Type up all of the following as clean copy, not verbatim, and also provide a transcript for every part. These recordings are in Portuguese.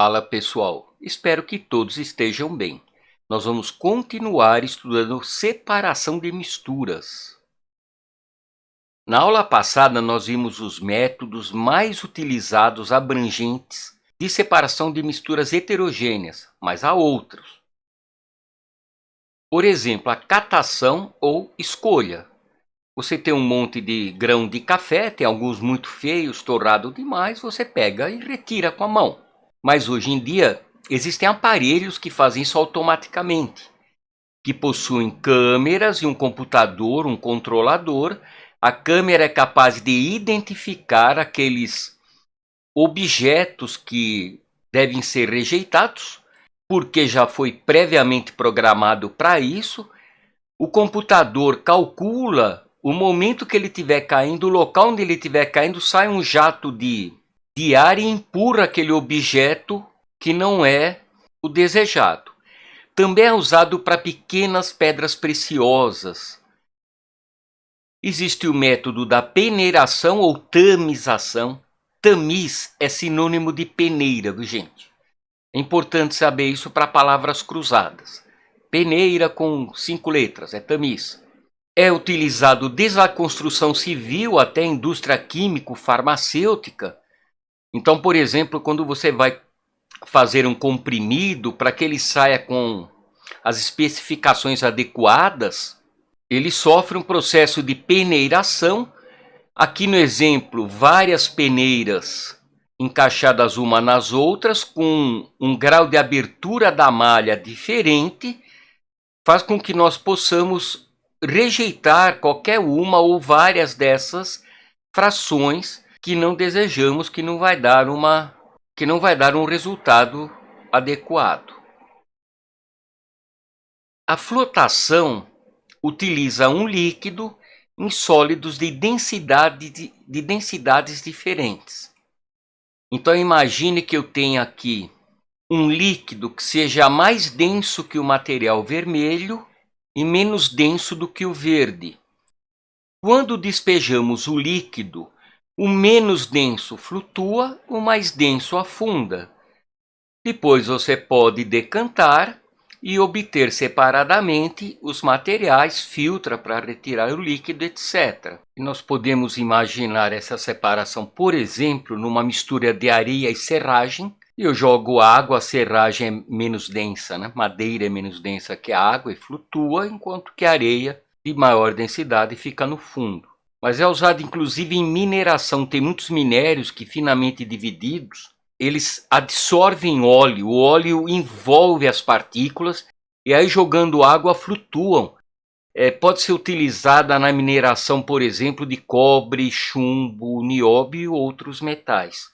Fala pessoal, espero que todos estejam bem. Nós vamos continuar estudando separação de misturas. Na aula passada nós vimos os métodos mais utilizados abrangentes de separação de misturas heterogêneas, mas há outros. Por exemplo, a catação ou escolha. Você tem um monte de grão de café, tem alguns muito feios, torrado demais, você pega e retira com a mão. Mas hoje em dia existem aparelhos que fazem isso automaticamente, que possuem câmeras e um computador, um controlador. A câmera é capaz de identificar aqueles objetos que devem ser rejeitados, porque já foi previamente programado para isso. O computador calcula o momento que ele estiver caindo, o local onde ele estiver caindo, sai um jato de ar e empurra aquele objeto que não é o desejado. Também é usado para pequenas pedras preciosas. Existe o método da peneiração ou tamização. Tamiz é sinônimo de peneira, viu, gente? É importante saber isso para palavras cruzadas. Peneira com 5 letras, é tamiz. É utilizado desde a construção civil até a indústria químico-farmacêutica. Então, por exemplo, quando você vai fazer um comprimido para que ele saia com as especificações adequadas, ele sofre um processo de peneiração. Aqui no exemplo, várias peneiras encaixadas uma nas outras, com um grau de abertura da malha diferente, faz com que nós possamos rejeitar qualquer uma ou várias dessas frações que não desejamos, que não vai dar um resultado adequado. A flotação utiliza um líquido em sólidos de densidades diferentes. Então imagine que eu tenha aqui um líquido que seja mais denso que o material vermelho e menos denso do que o verde. Quando despejamos o líquido, o menos denso flutua, o mais denso afunda. Depois você pode decantar e obter separadamente os materiais, filtra para retirar o líquido, etc. E nós podemos imaginar essa separação, por exemplo, numa mistura de areia e serragem. Eu jogo água, a serragem é menos densa, né? Madeira é menos densa que a água e flutua, enquanto que a areia de maior densidade fica no fundo. Mas é usado inclusive em mineração. Tem muitos minérios que, finamente divididos, eles absorvem óleo, o óleo envolve as partículas e aí jogando água flutuam. Pode ser utilizada na mineração, por exemplo, de cobre, chumbo, nióbio e outros metais.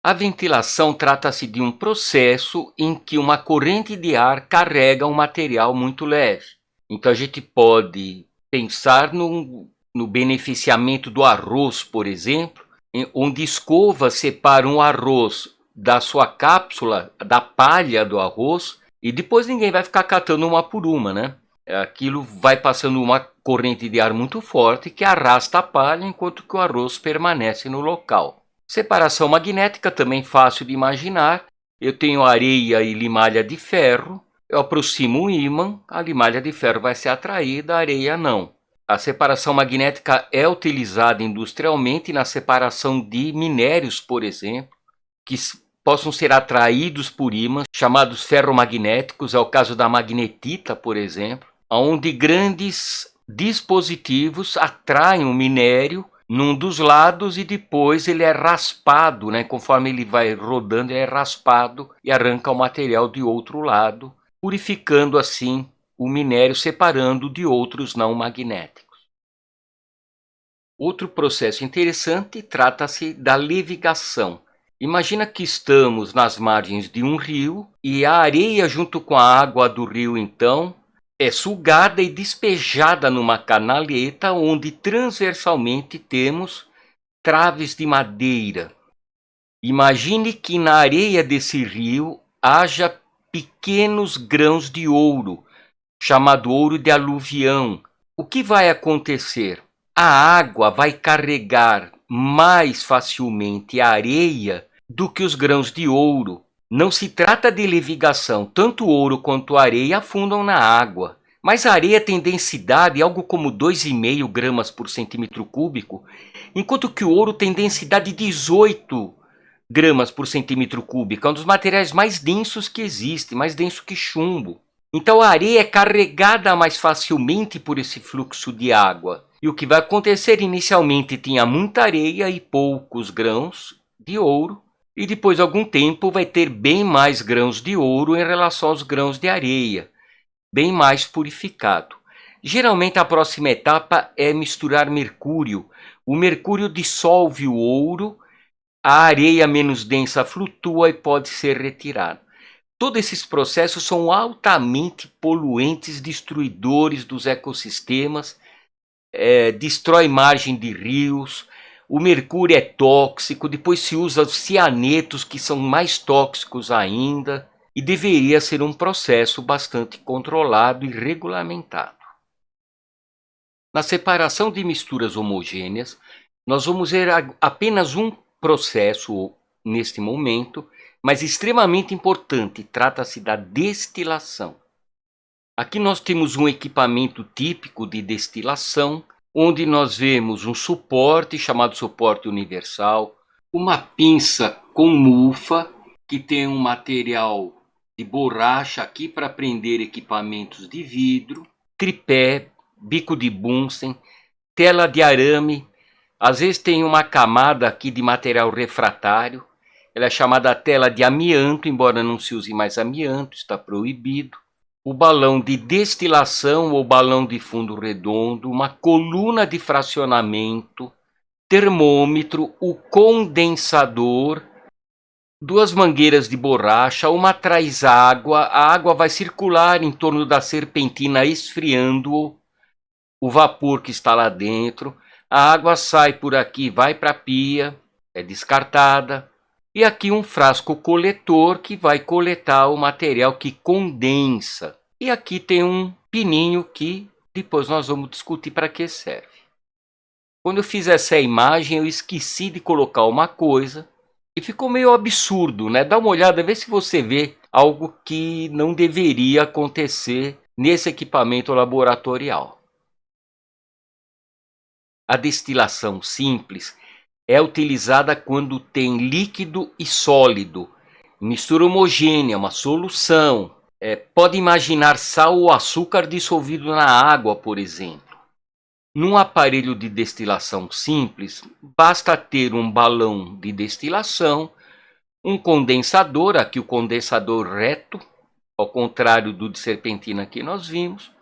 A ventilação trata-se de um processo em que uma corrente de ar carrega um material muito leve. Então a gente pode pensar no beneficiamento do arroz, por exemplo, onde escova separa um arroz da sua cápsula, da palha do arroz, e depois ninguém vai ficar catando uma por uma, né? Aquilo vai passando uma corrente de ar muito forte que arrasta a palha enquanto que o arroz permanece no local. Separação magnética também fácil de imaginar. Eu tenho areia e limalha de ferro, eu aproximo um ímã, a limalha de ferro vai ser atraída, a areia não. A separação magnética é utilizada industrialmente na separação de minérios, por exemplo, que possam ser atraídos por ímãs, chamados ferromagnéticos. É o caso da magnetita, por exemplo, onde grandes dispositivos atraem o minério num dos lados e depois ele é raspado, né? Conforme ele vai rodando, ele é raspado e arranca o material de outro lado, purificando assim o minério, separando de outros não magnéticos. Outro processo interessante trata-se da levigação. Imagina que estamos nas margens de um rio e a areia junto com a água do rio então é sugada e despejada numa canaleta onde transversalmente temos traves de madeira. Imagine que na areia desse rio haja pequenos grãos de ouro, chamado ouro de aluvião. O que vai acontecer? A água vai carregar mais facilmente a areia do que os grãos de ouro. Não se trata de levigação, tanto o ouro quanto a areia afundam na água. Mas a areia tem densidade algo como 2,5 gramas por centímetro cúbico, enquanto que o ouro tem densidade de 18 gramas por centímetro cúbico. É um dos materiais mais densos que existe, mais denso que chumbo. Então a areia é carregada mais facilmente por esse fluxo de água. E o que vai acontecer inicialmente tinha muita areia e poucos grãos de ouro, e depois de algum tempo vai ter bem mais grãos de ouro em relação aos grãos de areia, bem mais purificado. Geralmente a próxima etapa é misturar mercúrio. O mercúrio dissolve o ouro, a areia menos densa flutua e pode ser retirada. Todos esses processos são altamente poluentes, destruidores dos ecossistemas, destrói margem de rios, o mercúrio é tóxico, depois se usa os cianetos, que são mais tóxicos ainda, e deveria ser um processo bastante controlado e regulamentado. Na separação de misturas homogêneas, nós vamos ver apenas um processo neste momento, mas extremamente importante, trata-se da destilação. Aqui nós temos um equipamento típico de destilação, onde nós vemos um suporte chamado suporte universal, uma pinça com mufa, que tem um material de borracha aqui para prender equipamentos de vidro, tripé, bico de Bunsen, tela de arame, às vezes tem uma camada aqui de material refratário, ela é chamada tela de amianto, embora não se use mais amianto, está proibido. O balão de destilação ou balão de fundo redondo, uma coluna de fracionamento, termômetro, o condensador, duas mangueiras de borracha, uma traz água, a água vai circular em torno da serpentina esfriando o vapor que está lá dentro, a água sai por aqui, vai para a pia, é descartada, e aqui um frasco coletor que vai coletar o material que condensa. E aqui tem um pininho que depois nós vamos discutir para que serve. Quando eu fiz essa imagem, eu esqueci de colocar uma coisa e ficou meio absurdo, né? Dá uma olhada, vê se você vê algo que não deveria acontecer nesse equipamento laboratorial. A destilação simples é utilizada quando tem líquido e sólido, mistura homogênea, uma solução. Pode imaginar sal ou açúcar dissolvido na água, por exemplo. Num aparelho de destilação simples, basta ter um balão de destilação, um condensador, aqui o condensador reto, ao contrário do de serpentina que nós vimos,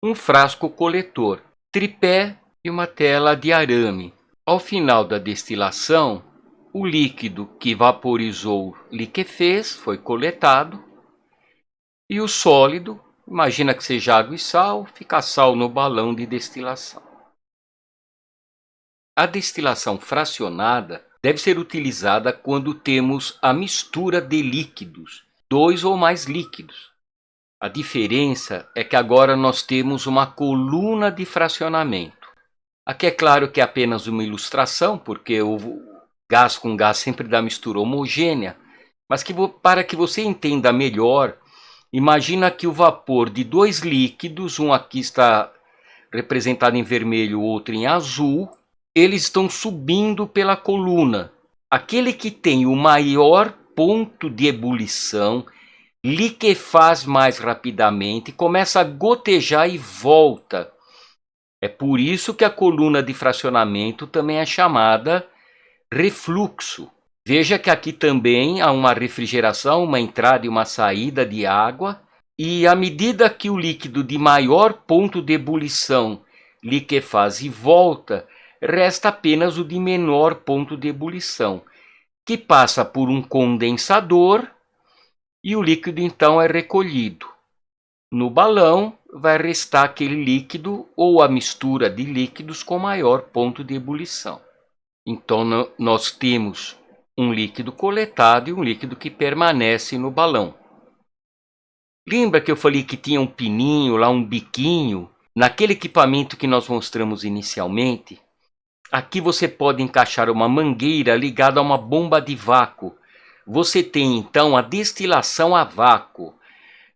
um frasco coletor, tripé e uma tela de arame. Ao final da destilação, o líquido que vaporizou liquefez, foi coletado, e o sólido, imagina que seja água e sal, fica sal no balão de destilação. A destilação fracionada deve ser utilizada quando temos a mistura de líquidos, 2 ou mais líquidos. A diferença é que agora nós temos uma coluna de fracionamento. Aqui é claro que é apenas uma ilustração, porque o gás com gás sempre dá mistura homogênea, mas para que você entenda melhor, imagina que o vapor de dois líquidos, um aqui está representado em vermelho, o outro em azul, eles estão subindo pela coluna. Aquele que tem o maior ponto de ebulição liquefaz mais rapidamente, começa a gotejar e volta. É por isso que a coluna de fracionamento também é chamada refluxo. Veja que aqui também há uma refrigeração, uma entrada e uma saída de água, e à medida que o líquido de maior ponto de ebulição liquefaz e volta, resta apenas o de menor ponto de ebulição, que passa por um condensador e o líquido então é recolhido. No balão vai restar aquele líquido ou a mistura de líquidos com maior ponto de ebulição. Então nós temos um líquido coletado e um líquido que permanece no balão. Lembra que eu falei que tinha um pininho lá, um biquinho, naquele equipamento que nós mostramos inicialmente? Aqui você pode encaixar uma mangueira ligada a uma bomba de vácuo. Você tem então a destilação a vácuo.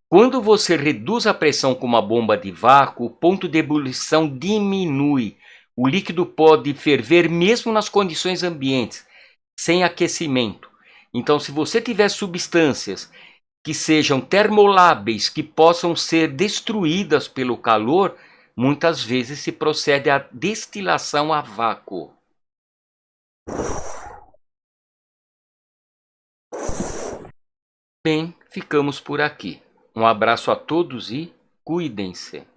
Quando você reduz a pressão com uma bomba de vácuo, o ponto de ebulição diminui. O líquido pode ferver mesmo nas condições ambientes, sem aquecimento. Então, se você tiver substâncias que sejam termoláveis, que possam ser destruídas pelo calor, muitas vezes se procede à destilação a vácuo. Bem, ficamos por aqui. Um abraço a todos e cuidem-se.